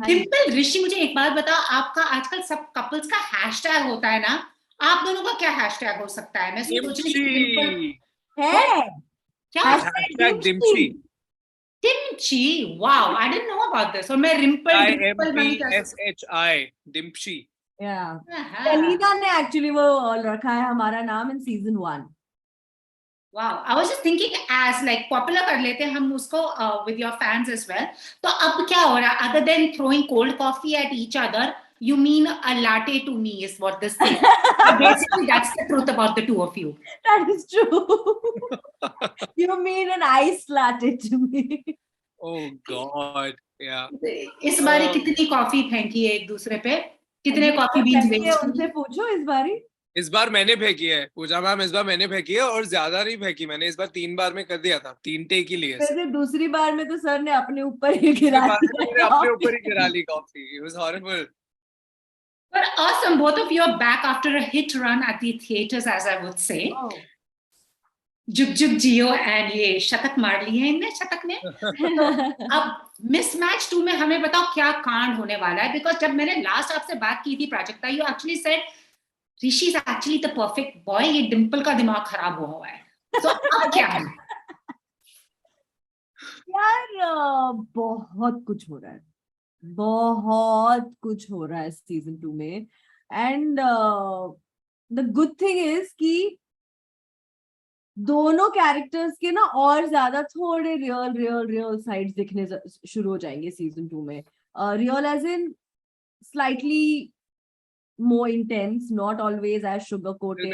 डिम्पल, ऋषि, मुझे एक बात बताओ, आपका आजकल सब कपल्स का हैशटैग होता है ना, आप दोनों का क्या हैशटैग हो सकता है? मैं सोच रही थी डिम्पल है क्या हैशटैग #Dimshi. टिमची, wow, I didn't know about this. और मैं रिम्पल डिम्पल मनी कर DIMPSHI. Dimshi. या सकती। कलीना ने एक्चुअली वो रखा है हमारा नाम इन season 1। Wow, I was just thinking as like popular कर लेते हैं हम उसको with your fans as well. तो अब क्या हो रहा है? Other than throwing cold coffee at each other, you mean a latte to me is what this says. So basically, that's the truth about the two of you. That is true. You mean an ice latte to me. Oh God. Yeah. इस बारी कितनी coffee फेंकी है एक दूसरे पे? कितने coffee beans waste उनसे पूछो इस बारी। इस बार मैंने फेंकी है पूजा मैम, इस बार मैंने फेंकी है और ज्यादा नहीं फेंकी मैंने, इस बार 3 बार में कर दिया था, 3 टेक ही लिए। वैसे दूसरी बार में तो सर ने अपने ऊपर ही गिरा दिया, अपने ऊपर ही गिरा ली coffee. It was horrible. But awesome, both of you are back after a hit run at the theaters, as I would say. Oh. जुग जुग जियो एंड ये शतक मार लिए हैं इनने, शतक ने। तो अब मिसमैच 2 में हमें बताओ क्या कांड होने वाला है, बिकॉज जब मैंने लास्ट आपसे बात की थी Prajakta, you actually said Rishi is actually the perfect boy, ये डिम्पल का दिमाग खराब हुआ है। तो अब क्या है? यार बहुत कुछ हो रहा है, बहुत कुछ हो रहा है सीजन 2 में। And the good thing is कि दोनों कैरेक्टर्स के ना और ज्यादा थोड़े रियल साइड्स दिखने शुरू हो जाएंगे सीजन 2 में। Real as in slightly more intense, not always as sugar coated,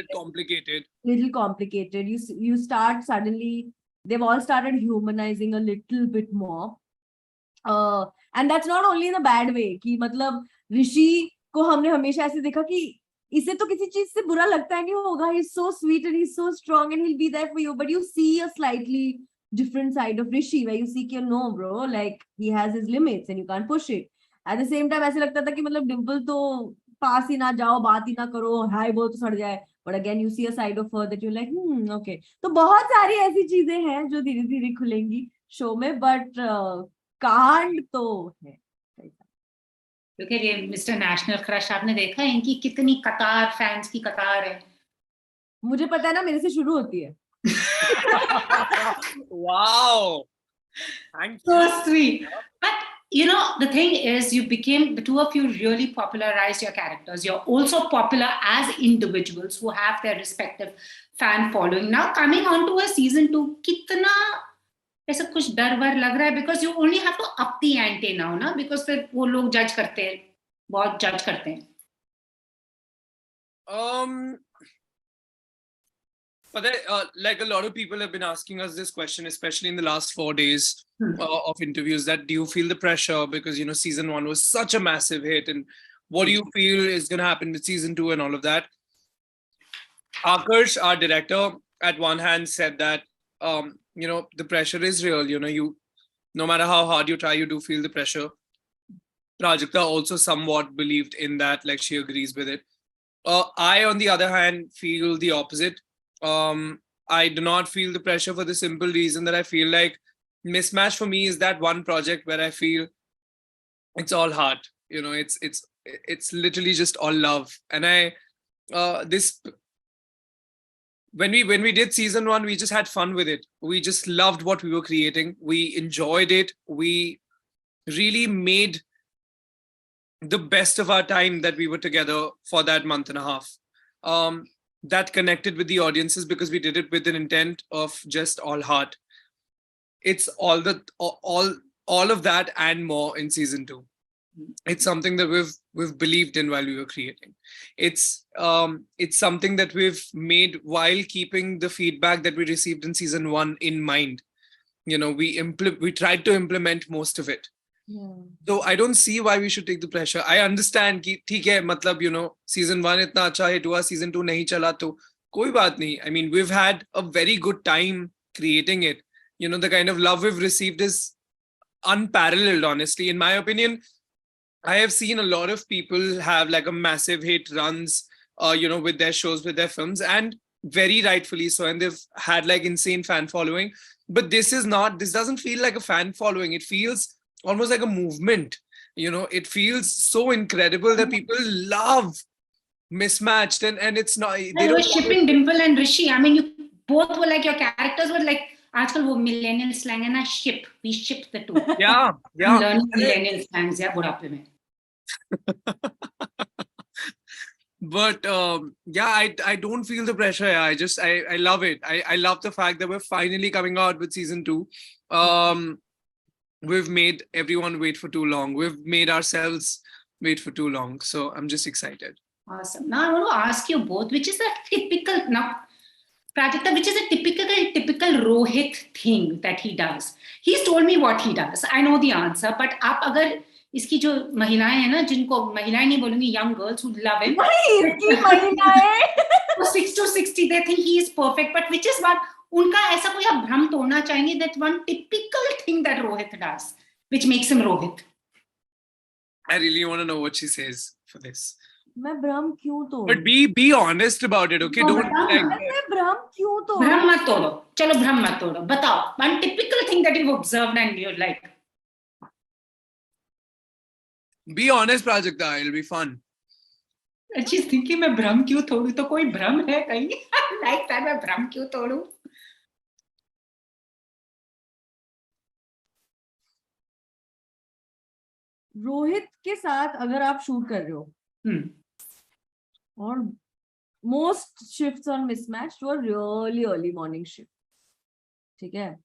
little complicated. You start suddenly, they've all started humanizing a little bit more, and that's not only in a bad way कि मतलब ऋषि को हमने हमेशा ऐसे देखा कि इसे तो किसी चीज से बुरा लगता ही नहीं होगा, he's so sweet and he's so strong and he'll be there for you, but you see a slightly different side of Rishi where you see कि no bro, like he has his limits and you can't push it. At the same time ऐसे लगता था कि मतलब डिम्पल तो पास ही ना जाओ, बात ही ना करो, हाय बोल तो सड़ जाए, but again you see a side of her that you like okay. तो बहुत सारी ऐसी चीजें हैं जो धीरे धीरे खुलेंगी शो में, बट कांड तो है। क्योंकि ये मिस्टर नेशनल क्रश आपने देखा है, इनकी कितनी कतार, फैंस की कतार है। मुझे पता है ना, मेरे से शुरू होती है। Wow. Thank you. So sweet. But you know, the thing is, you became, the two of you really popularized your characters. You're also popular as individuals who have their respective fan following. Now coming on to a season 2, कितना ऐसा कुछ डर वर लग रहा है? Because you only have to up the ante now, ना? Because फिर वो लोग जज करते हैं, बहुत जज करते हैं। But like a lot of people have been asking us this question, especially in the last 4 days of interviews, that do you feel the pressure because you know season 1 was such a massive hit, and what do you feel is going to happen with season 2 and all of that? Akarsh, our director, at one hand said that you know the pressure is real. You know, you no matter how hard you try, you do feel the pressure. Prajakta also somewhat believed in that, like she agrees with it. I, on the other hand, feel the opposite. I do not feel the pressure for the simple reason that I feel like Mismatched for me is that one project where I feel it's all heart. You know, it's literally just all love. And this when we did season 1, we just had fun with it. We just loved what we were creating. We enjoyed it. We really made the best of our time that we were together for that month and a half. That connected with the audiences because we did it with an intent of just all heart. It's all of that and more in season 2. It's something that we've believed in while we were creating. It's something that we've made while keeping the feedback that we received in season 1 in mind. You know, we tried to implement most of it. Yeah. So I don't see why we should take the pressure. I understand कि ठीक है, मतलब you know season 1 इतना अच्छा hit हुआ, season 2 नहीं चला तो कोई बात नहीं. I mean, we've had a very good time creating it. You know, the kind of love we've received is unparalleled, honestly. In my opinion, I have seen a lot of people have like a massive hit runs, you know, with their shows, with their films, and very rightfully so, and they've had like insane fan following. But this doesn't feel like a fan following. It feels almost like a movement. it feels so incredible that people love Mismatched, and it's not, they And don't was want shipping Dimple and Rishi. I mean, you both were like, your characters were like, आजकल वो millennial slang है ना, ship. We shipped the two. yeah, I'm yeah. learning millennial slangs या बुढ़ापे में. But yeah, I don't feel the pressure. Yeah. I love it. I love the fact that we're finally coming out with season 2. We've made everyone wait for too long. We've made ourselves wait for too long. So I'm just excited. Awesome. Now I want to ask you both, which is a typical now, Prajakta, which is a typical Rohit thing that he does. He's told me what he does. I know the answer, but आप अगर इसकी जो महिलाएं हैं ना, जिनको महिलाएं नहीं बोलूंगी, young girls who love him. नहीं, इसकी महिलाएं 6 to 60, they think he is perfect. But which is what उनका ऐसा कोई आप भ्रम तोड़ना चाहेंगे, that one typical thing that Rohit does, which makes him Rohit. I really want to know what she says for this. मैं भ्रम क्यों तोड़ूं? But be honest about it, okay? No, Don't बताओ like. ना. मैं भ्रम क्यों तोड़ूं? भ्रम मत तोड़ो. चलो भ्रम मत तोड़ो. बताओ. One typical thing that you've observed and you're like. Be honest, Prajakta. It'll be fun. She's thinking मैं भ्रम क्यों तोड़ूं? तो कोई भ्रम है कहीं? Like that मैं भ्रम क्यों तोड़ूं? रोहित के साथ अगर आप शूट कर रहे हो और most shifts on mismatched were really early morning shift, ठीक है?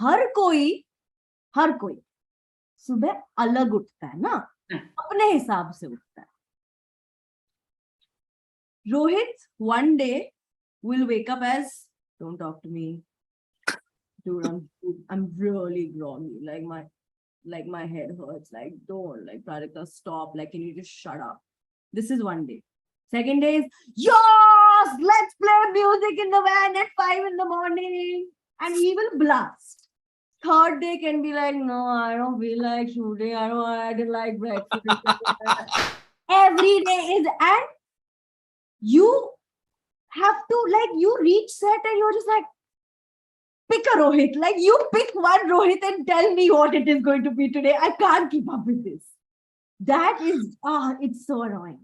हर कोई सुबह अलग उठता है ना, अपने हिसाब से उठता है. Rohit one day will wake up as, don't talk to me, dude, I'm really groggy, like my head hurts, like don't, like Prajakta, stop, like can you just shut up? This is one day. Second day is, yes, let's play music in the van at 5 in the morning, and he will blast. Third day can be like, no, I don't feel like shooting, I didn't like breakfast. Every day is, and you have to, like, you reach set and you're just like, pick a Rohit. Like, you pick one Rohit and tell me what it is going to be today. I can't keep up with this. That is, it's so annoying.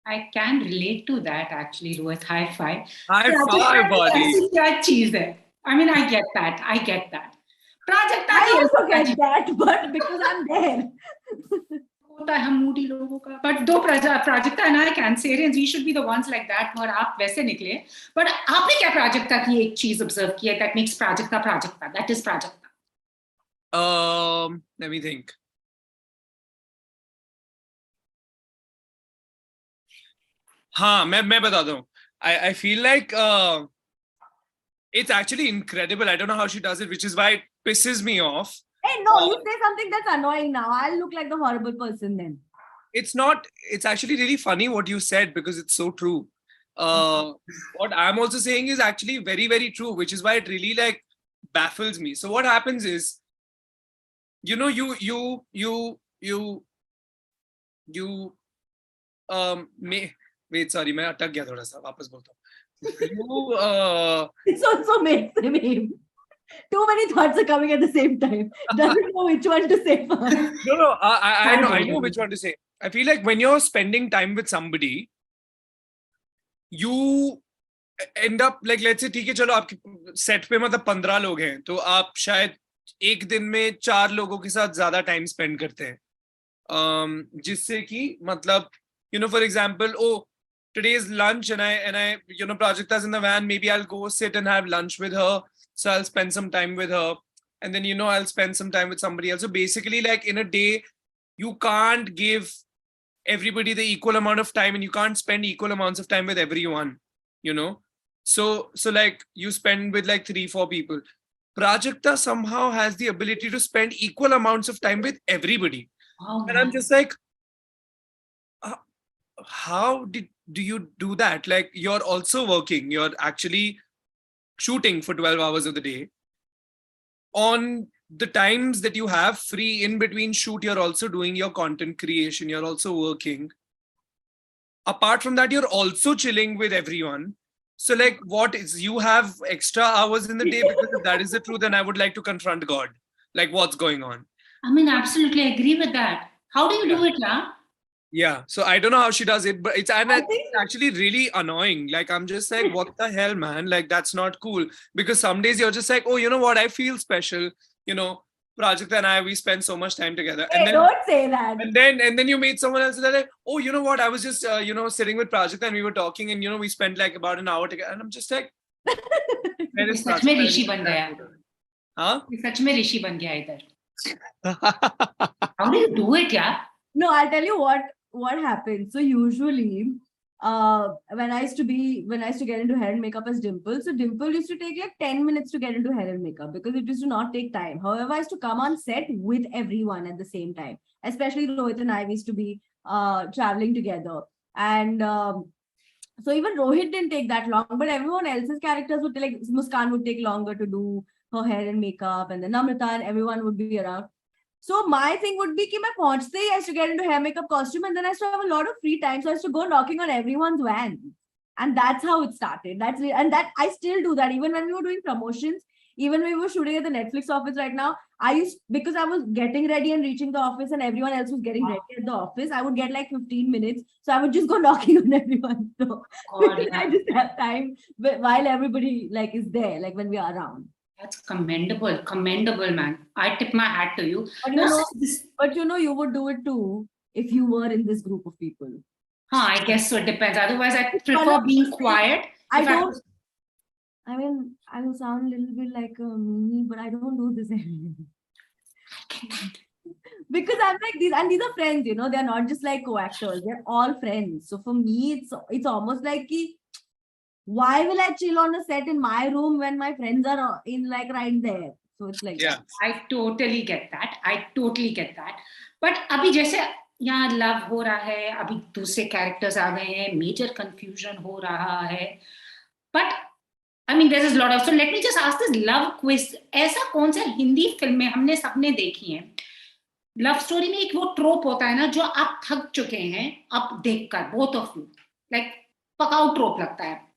I can relate to that actually, Rohit. High five. High five, buddy. क्या चीज है? I mean, I get that. Prajakta, I also get that, but because I'm there. होता है हम Moody लोगों का. But दो Prajakta and I cancerians, we should be the ones like that. और आप वैसे निकले. But आपने क्या प्राजक्ता की एक चीज observe किया that makes Prajakta? That is Prajakta. Let me think. हाँ, मैं बता दूँ. I feel like it's actually incredible. I don't know how she does it, which is why it pisses me off. Hey, no, you say something that's annoying now. I'll look like the horrible person then. It's not, it's actually really funny what you said because it's so true. What I'm also saying is actually very, very true, which is why it really like baffles me. So what happens is, you know, wait, sorry, मैं अटक गया थोड़ा सा, वापस बोलता हूँ. This also makes him. Too many thoughts are coming at the same time. Doesn't know which one to say first. No, I know which one to say. I feel like when you're spending time with somebody, you end up like, let's say, ठीक है, चलो आपके set पे मतलब 15 लोग हैं, तो आप शायद एक दिन में 4 लोगों के साथ ज्यादा टाइम स्पेंड करते हैं, जिससे कि मतलब, you know, for example, oh, today's lunch and I you know, Prajakta's in the van, maybe I'll go sit and have lunch with her, so I'll spend some time with her, and then, you know, I'll spend some time with somebody else. So basically, like in a day, you can't give everybody the equal amount of time, and you can't spend equal amounts of time with everyone, you know. So like you spend with like 3-4 people. Prajakta somehow has the ability to spend equal amounts of time with everybody. Oh, and I'm just like, how do you do that? Like, you're also working, you're actually shooting for 12 hours of the day. On the times that you have free in between shoot, you're also doing your content creation, you're also working. Apart from that, you're also chilling with everyone. So like, what is, you have extra hours in the day? Because if that is the truth, then I would like to confront God. Like, what's going on? I mean, absolutely agree with that. How do you do it, yeah? Yeah, so I don't know how she does it, but it's I think actually really annoying. Like, I'm just like, what the hell, man? Like, that's not cool. Because some days you're just like, oh, you know what? I feel special. You know, Prajakta and I, we spend so much time together. And hey, then don't say that. and then you meet someone else and they're like, oh, you know what? I was just sitting with Prajakta and we were talking and we spent like about an hour together. And I'm just like, where ये is सच में Prajakta? ऋषि बन गया. Huh? ये सच में ऋषि बन गया इधर. How do you do it, yeah? No, I'll tell you what happened. So usually, when I used to get into hair and makeup as Dimple, so Dimple used to take like 10 minutes to get into hair and makeup because it used to not take time. However, I used to come on set with everyone at the same time, especially Rohit and I used to be traveling together. And so even Rohit didn't take that long, but everyone else's characters would take, like Muskan would take longer to do her hair and makeup, and then Namrata and everyone would be around. So my thing would be that I used to get into hair makeup costume and then I used to have a lot of free time. So I used to go knocking on everyone's van. And that's how it started. And that I still do that. Even when we were doing promotions, even when we were shooting at the Netflix office right now, because I was getting ready and reaching the office and everyone else was getting ready at the office, I would get like 15 minutes. So I would just go knocking on everyone's door. God, Because I just have time while everybody like is there, like when we are around. That's commendable, man. I tip my hat to you. But Now, you would do it too if you were in this group of people. I guess so. It depends. Otherwise, I It's prefer color- being quiet. I If don't. I mean, I will sound a little bit like a Mimi, but I don't do this every day. Because I'm like these, and these are friends. They're not just like co-actors. They're all friends. So for me, it's almost like why will I chill on a set in my room when my friends are in like right there? So it's like Yeah. that. I totally get that. But अभी जैसे यहाँ love हो रहा है, अभी दूसरे characters आ गए हैं, major confusion हो रहा है. But I mean, there's a lot of. So let me just ask this love quiz. ऐसा कौन सा हिंदी फिल्में हमने सबने देखी हैं? लव स्टोरी में एक वो ट्रोप होता है ना जो आप थक चुके हैं अब देखकर, both of you, like पकाऊ ट्रोप लगता है.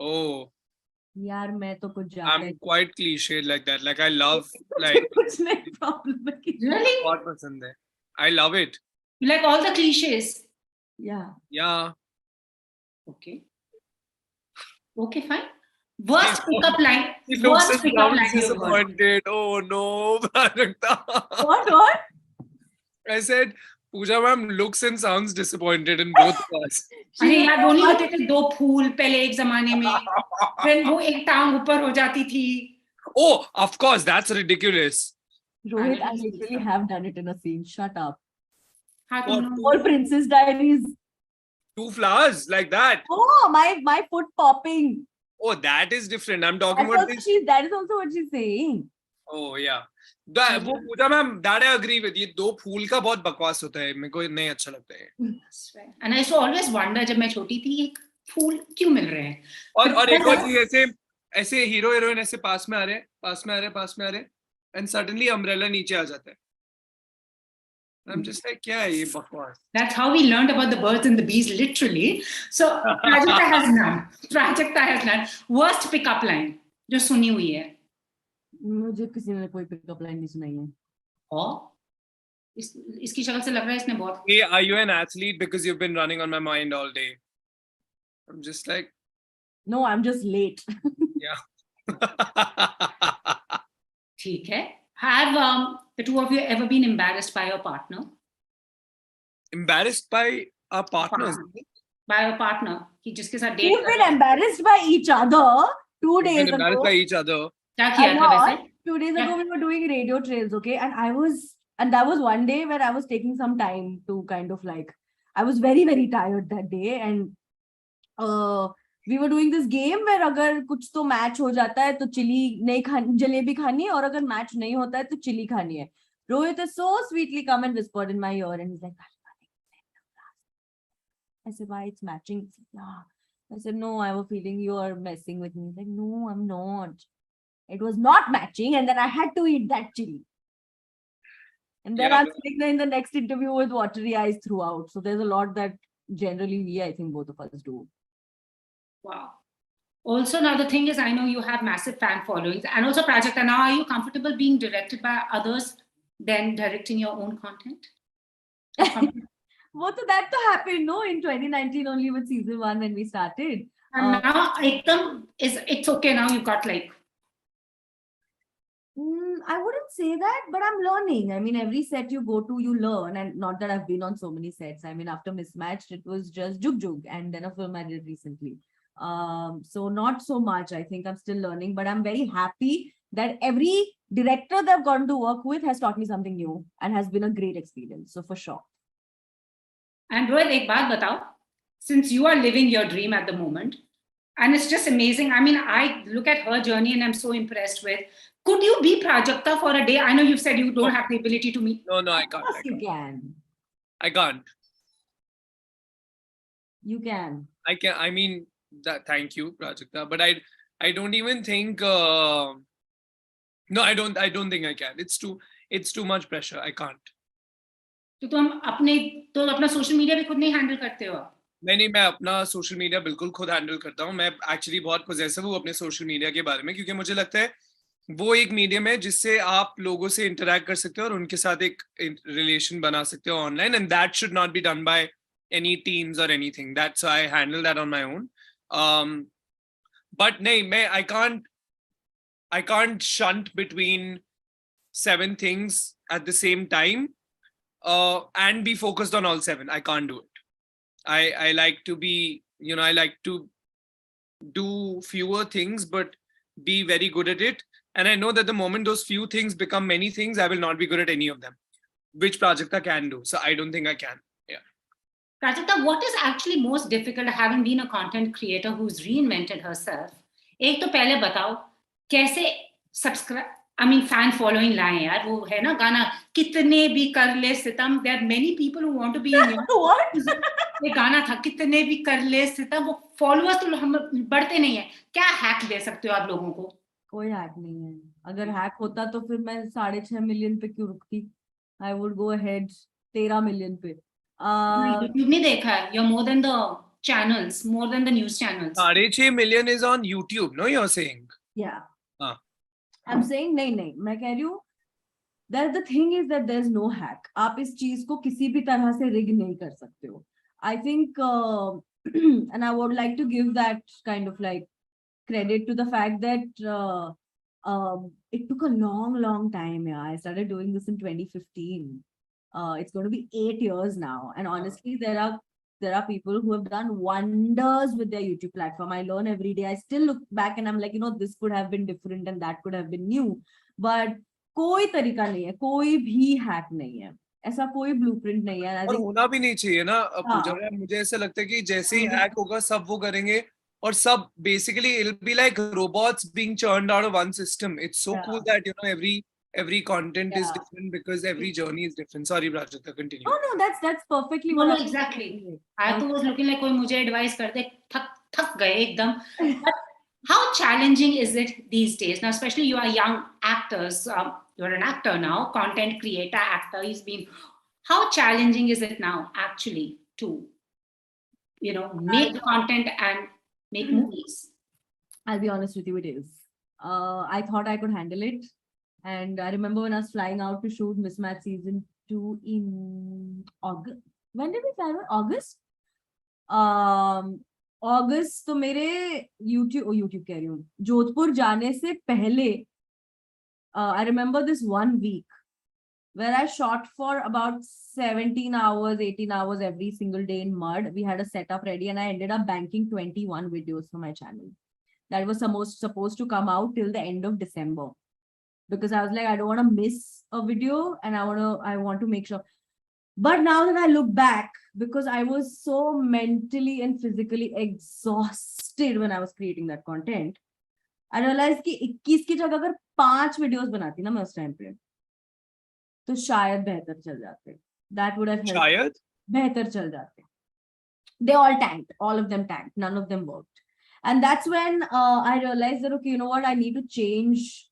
Oh, यार मैं तो कुछ जाता I'm है. quite cliched like that. Like, I love, like, कुछ नहीं problem है कि- Really? बहुत पसंद है. I love it. You like all the cliches? Yeah. Yeah. Okay, fine. Worst pickup line. He looks Worst and pickup sounds line you've heard. disappointed. Oh no, Prajakta. What? I said, Pooja ma'am looks and sounds disappointed in both of us. अरे यार वो नहीं होते थे दो फूल पहले एक जमाने में, फिर वो एक टांग ऊपर हो जाती थी. Oh, of course, that's ridiculous. Rohit, I Finally, literally have done it in a scene. Shut up. हाँ What? तुम All Princess Diaries. 2 flowers like that. Oh, my foot popping. Oh, that is different. I'm talking about this. That is also what she's saying. Oh yeah. वो पूजा ma'am, that I agree with. ये दो फूल का बहुत बकवास होता है, मेरे को नहीं अच्छा लगता है. And I used to always wonder जब मैं छोटी थी एक फूल क्यों मिल रहे हैं. और एक और चीज, ऐसे हीरो हीरोइन ऐसे पास में आ रहे and suddenly umbrella नीचे आ जाता है. I'm just like, क्या है ये बकवास? That's how we learned about the birds and the bees, literally. So Prajakta has none. Worst pickup line जो सुनी हुई है. मुझे किसी ने कोई पिकअप लाइन नहीं सुनाई है. इसकी शक्ल से लग रहा है इसने बहुत. Hey, are you an athlete? Because you've been running on my mind all day. I'm just like, no, I'm just late. Yeah. ठीक है. Have the two of you ever been embarrassed by your partner? Embarrassed by our partners? By your partner कि जिसके साथ date. You've been embarrassed by each other 2 days ago. Embarrassed by each other. क्या किया था वैसे? 2 days ago we were doing radio trails, okay, and that was one day where I was taking some time to kind of like, I was very very tired that day, and we were doing this game where अगर कुछ तो match हो जाता है तो जलेबी खानी है, और अगर मैच नहीं होता है तो चिली खानी है. Rohit has so sweetly come and whispered in my ear and he's like, I said, why it's matching? He said, yeah. I said, no, I have a feeling you are messing with me. He's like, no, I'm not. It was not matching, and then I had to eat that chili. And then I'm sitting there in the next interview with watery eyes throughout. So there's a lot that generally I think both of us do. Wow. Also, now the thing is, I know you have massive fan followings, and also Prajakta. Now, are you comfortable being directed by others than directing your own content? What that to happen? No, in 2019 only with season 1 when we started. And now, it's okay. Now you've got like. I wouldn't say that, but I'm learning. I mean, every set you go to, you learn. And not that I've been on so many sets. I mean, after Mismatched, it was just Jug Jug and then a film I did recently. So not so much. I think I'm still learning, but I'm very happy that every director that I've gotten to work with has taught me something new and has been a great experience. So for sure. And Rohit, ek baat batao, since you are living your dream at the moment, and it's just amazing. I mean, I look at her journey and I'm so impressed with. Could you be Prajakta for a day? I know you've said you don't have the ability to meet. No, I can't. Of course you can. I can't. You can. I can. I mean, thank you, Prajakta. But I don't even think. No, I don't think I can. It's too much pressure. I can't. तो अपना social media भी खुद नहीं handle करते हो? नहीं, मैं अपना सोशल मीडिया बिल्कुल खुद हैंडल करता हूँ. मैं एक्चुअली बहुत पॉजेसिव हूँ अपने सोशल मीडिया के बारे में, क्योंकि मुझे लगता है वो एक मीडियम है जिससे आप लोगों से इंटरेक्ट कर सकते हो और उनके साथ एक रिलेशन बना सकते हो online, and that should not be done by any teams or anything. That's I handle that on my own. But I can't shunt between 7 things at the same time and be focused on all 7. I can't do it. I like to be, I like to do fewer things but be very good at it. And I know that the moment those few things become many things, I will not be good at any of them, which Prajakta can do. So I don't think I can. Prajakta, what is actually most difficult, having been a content creator who's reinvented herself? एक तो पहले बताओ कैसे fan following लाए यार. वो है ना गाना कितने भी कर ले सितम. There are many people who want to be in your What? ये गाना था कितने भी कर ले सितम. वो followers तो हम बढ़ते नहीं है. क्या हैक दे सकते हो आप लोगों को? कोई हैक नहीं है. अगर हैक होता तो फिर मैं 6.5 मिलियन पे क्यों रुकती? I would go ahead 13 million पे. YouTube नहीं देखा है. You're more than the channels, more than the news channels. 6.5 million is on YouTube, no? You're saying? Yeah. I'm saying नहीं. मैं कह रही हूँ that the thing is that there's no hack. आप इस चीज को किसी भी तरह से rig नहीं कर सकते हो. I think and I would like to give that kind of like credit to the fact that it took a long time. Yeah, I started doing this in 2015. It's going to be 8 years now, and honestly there are people who have done wonders with their YouTube platform. I learn every day. I still look back and I'm like, this could have been different and that could have been new, but कोई तरीका नहीं है, कोई भी hack नहीं है, ऐसा कोई ब्लूप्रिंट नहीं है. और होना भी नहीं चाहिए ना पूजा. मुझे ऐसा लगता है कि जैसे ही हैक होगा सब वो करेंगे और सब basically it'll be like robots being churned out of one system. It's so cool that every content is different because every journey is different. Sorry, Prajakta, continue. No, that's perfectly no, exactly. I was looking like कोई मुझे advice कर दे. थक गए एकदम. But how challenging is it these days? Now, especially you are young actors. You're an actor now, content creator, actor. How challenging is it now actually to, make content and make movies? I'll be honest with you, it is. I thought I could handle it. And I remember when I was flying out to shoot Mismatched season 2 in August. When did we fly out? August? August तो मेरे YouTube कह रही हूँ, जोधपुर जाने से पहले I remember this 1 week where I shot for about 17 hours, 18 hours every single day in mud. We had a setup ready and I ended up banking 21 videos for my channel. That was supposed to come out till the end of December. Because I was like, I don't want to miss a video and I want to make sure. But now that I look back, because I was so mentally and physically exhausted when I was creating that content, I realized कि 21 की जगह अगर 5 videos बनाती ना मैं उस time पे तो शायद बेहतर चल जाते. That would have helped. शायद बेहतर चल जाते. They all tanked. All of them tanked. None of them worked. And that's when I realized that, okay, you know what? I need to change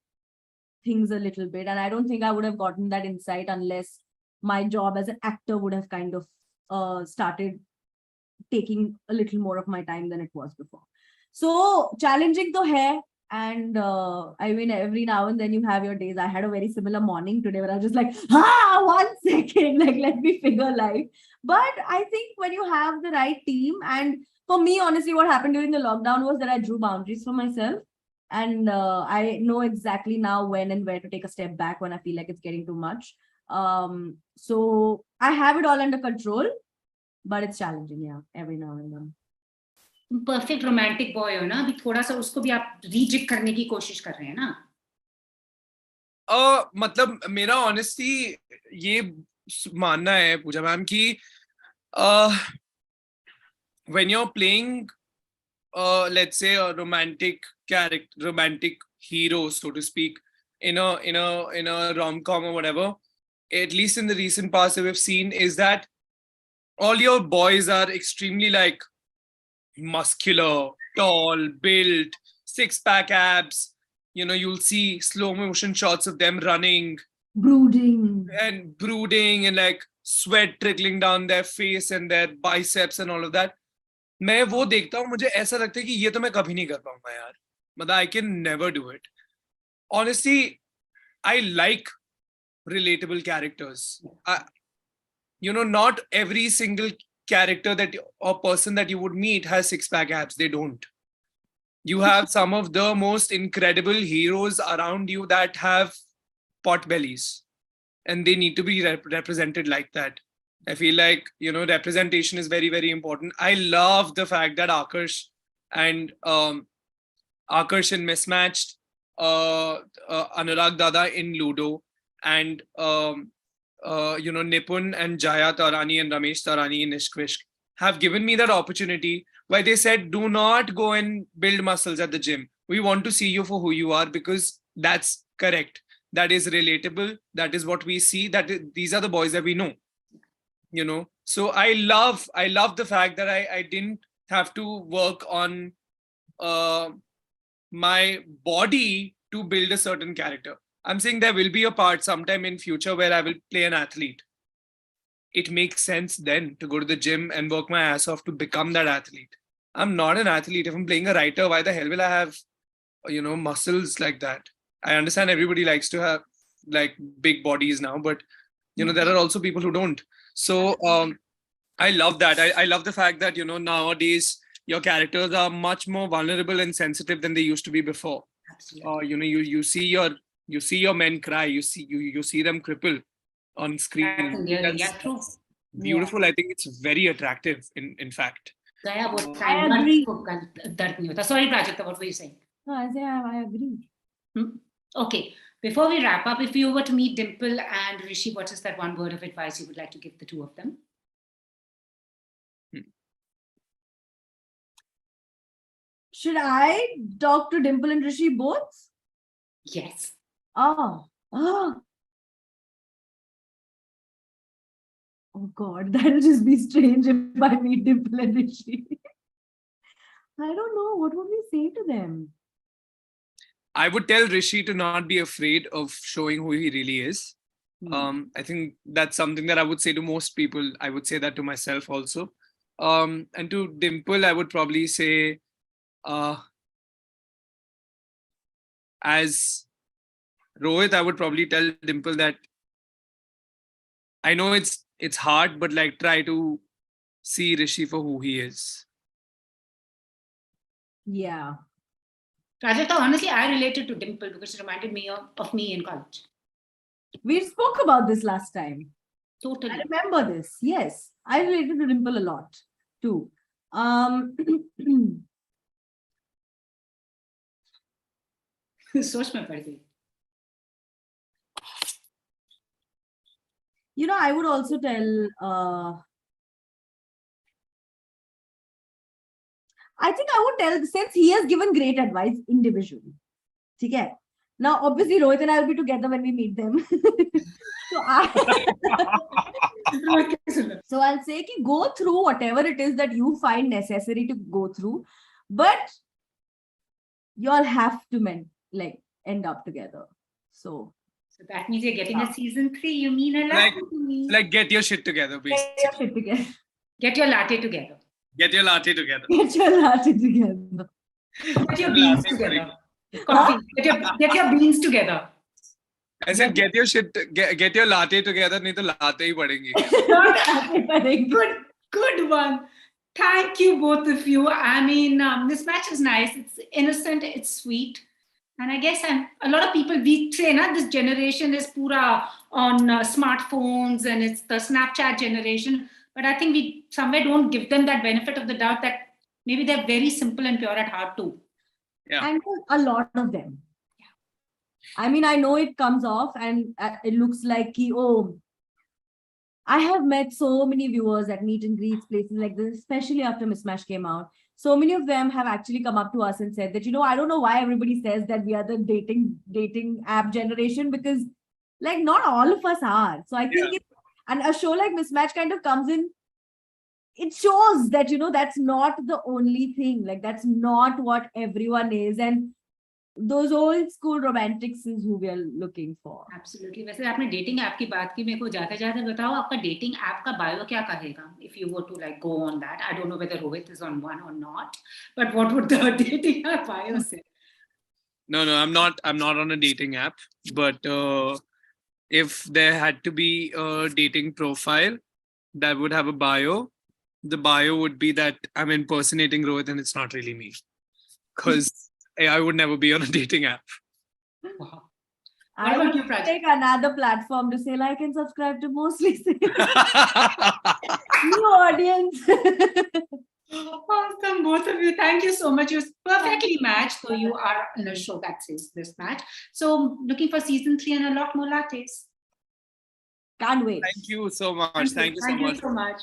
things a little bit. And I don't think I would have gotten that insight unless my job as an actor would have kind of started taking a little more of my time than it was before. So challenging to hai. And I mean, every now and then you have your days. I had a very similar morning today where I was just like, 1 second, like, let me figure life. But I think when you have the right team, and for me, honestly, what happened during the lockdown was that I drew boundaries for myself. And I know exactly now when and where to take a step back when I feel like it's getting too much. So I have it all under control, but it's challenging, yeah, every now and then. Perfect romantic boy हो ना, अभी थोड़ा सा उसको भी आप रीजिक करने की कोशिश कर रहे हैं ना? मतलब मेरा ऑनेस्टली ये मानना है पूजा मैम कि when you're playing let's say a romantic character, romantic hero, so to speak, in a rom-com or whatever, at least in the recent past that we've seen, is that all your boys are extremely like muscular, tall, built, six-pack abs. You know, you'll see slow motion shots of them running, brooding and like sweat trickling down their face and their biceps and all of that. मैं वो देखता हूँ, मुझे ऐसा लगता है कि ये तो मैं कभी नहीं कर पाऊंगा यार. मतलब I can never do it. Honestly, I like relatable characters. You know, not every single character that or person that you would meet has six-pack abs. They don't. You have some of the most incredible heroes around you that have pot bellies, and they need to be represented like that. I feel like, you know, representation is very, very important. I love the fact that Akash in Mismatched, Anurag Dada in Ludo, and you know, Nipun and Jaya Tarani and Ramesh Tarani in Ishq have given me that opportunity where they said, do not go and build muscles at the gym. We want to see you for who you are, because that's correct. That is relatable. That is what we see. These are the boys that we know. You know, so I love the fact that I didn't have to work on my body to build a certain character. I'm saying there will be a part sometime in future where I will play an athlete. It makes sense then to go to the gym and work my ass off to become that athlete. I'm not an athlete. If I'm playing a writer, why the hell will I have, you know, muscles like that? I understand everybody likes to have like big bodies now, but you know, there are also people who don't. So I love that. I love the fact that, you know, nowadays your characters are much more vulnerable and sensitive than they used to be before. Absolutely. You know, you see your men cry. You see them cripple on screen. Yeah, true. Beautiful. I think it's very attractive. In fact. Gaya वो I time agree. दर्द नहीं होता. Sorry, Prajakta, what were you saying? No, I agree. Okay. Before we wrap up, if you were to meet Dimple and Rishi, what is that one word of advice you would like to give the two of them? Should I talk to Dimple and Rishi both? Yes. Oh God, that'll just be strange if I meet Dimple and Rishi. I don't know. What would we say to them? I would tell Rishi to not be afraid of showing who he really is. I think that's something that I would say to most people. I would say that to myself also. And to Dimple, I would probably say, as Rohit, I would probably tell Dimple that I know it's hard, but like try to see Rishi for who he is. Yeah. Prajakta, honestly, I related to Dimple because she reminded me of me in college. We spoke about this last time. Totally. I remember this. Yes. I related to Dimple a lot too. सोच में पड़ गई. You know, I would also tell I think I would tell, since he has given great advice individually. Okay. Now, obviously, Rohit and I will be together when we meet them. So I'll say, ki, go through whatever it is that you find necessary to go through, but you all have to end up together. So that means you're getting a season 3. You mean a lot to me. Like get your shit together, basically. Get your shit together. Get your latte together. Get your latte together. Get your latte together. Get your beans together. Coffee. Get your beans together. I said get your shit, get your latte together, नहीं तो लाते ही पड़ेंगी. Good one. Thank you, both of you. I mean, Mismatched is nice. It's innocent. It's sweet. And I guess a lot of people, we say, this generation is pura on smartphones and it's the Snapchat generation. But I think we somewhere don't give them that benefit of the doubt that maybe they're very simple and pure at heart too. Yeah. And a lot of them. I mean, I know it comes off and it looks like, I have met so many viewers at meet and greets, places like this, especially after Mismatched came out. So many of them have actually come up to us and said that, I don't know why everybody says that we are the dating app generation, because like not all of us are. So I think and a show like Mismatched kind of comes in, it shows that, that's not the only thing. Like that's not what everyone is. And those old school romantics is who we are looking for. Absolutely. वैसे आपने dating app की बात की, मेरे को जाते-जाते बताओ आपका dating app का bio क्या कहेगा? If you were to like go on that, I don't know whether Rohit is on one or not, but what would the dating app bio say? No, I'm not on a dating app. But if there had to be a dating profile that would have a bio, the bio would be that I'm impersonating Rohit and it's not really me. Because I would never be on a dating app. Wow. I would take another platform to say like and subscribe to mostly new audience. Awesome, both of you. Thank you so much. You're perfectly matched. So you are in a show that says this match. So looking for season 3 and a lot more lattes. Can't wait. Thank you so much. Thank you so much.